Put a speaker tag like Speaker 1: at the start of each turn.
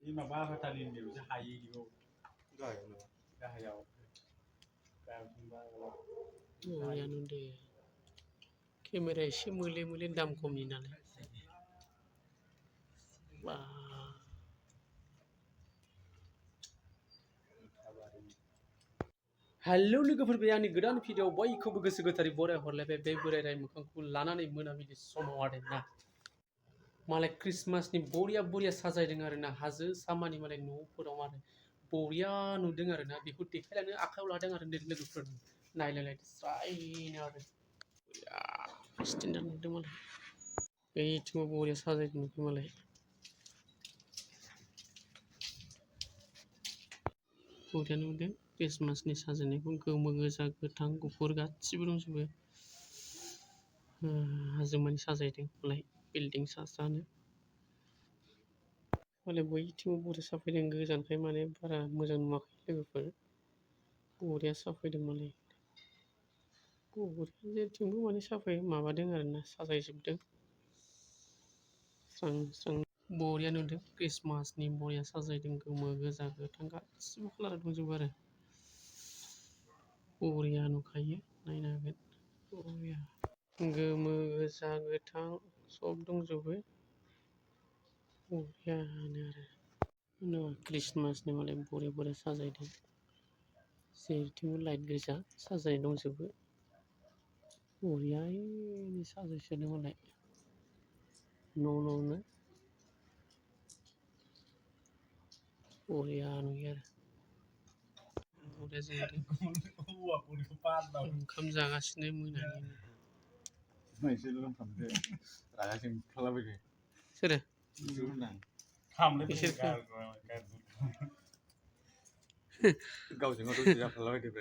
Speaker 1: 이 माबा फाथालिनि मोनसे हायो इदिखौ गाहायाव
Speaker 2: बरियानो दे केमेरा एसे मोले दाम खमनि नालाय बा हेलौ लोगोफोर बे आंनि गोदान भिडिअ बयखौबो गोसो गोथारै बराय हरलायबाय बे बोरायराय मोखांखौ लानानै मोनाबिलि समाव आरोना मालाय क्रिसमासनि बरिया साजायदों आरोना हाजो सामानि मालाय न'फोराव आरो बरिया नुदों आरोना बेखौ देखायलांनो आखायाव लादों आरो लोगोफोर नायलायलाय स्रायनो आरो बरिया स्टेन्डार्ड नुदों मालाय बैथिंबो बरिया साजायदों नुदों मालाय बरिया नुदों क्रिसमासनि साजायनायखौ गोमो गोजा गोथां गुफुर गासिबो दंजोबो हाजोमानि साजायदों मालाय बिल्डिं सानो मालाय बैथिंबो बरिया साफायदों गोजानखाय माने बारा मोजां नुवाखै लोगोफोर बरिया साफायदों मालाय बरिया जेथिंबो माने साफाय माबादों आरोना साजायजोबदों स्रां बरिया नुदों क्रिसमासनि बरिया साजायदों गोमो गोजा गोथां गासिबो कालार दंजोबो आरो बरिया नुखायो नायनो हागोन बरिया गोमो गोजा गोथां सब दंजोबो बरियानो आरो क्रिसमासनि मालाय बरिया साजायदों जेरैथिंबो लाइट गोजा साजायनाय दंजोबो बरियानो साजायसोदों मालाय न'नो बरिया नुयो आरो बरिया जादों ओंखाम जागासिनो मोनानि सोरो
Speaker 1: गावजों गाव दसे जाफ्लालाबायदों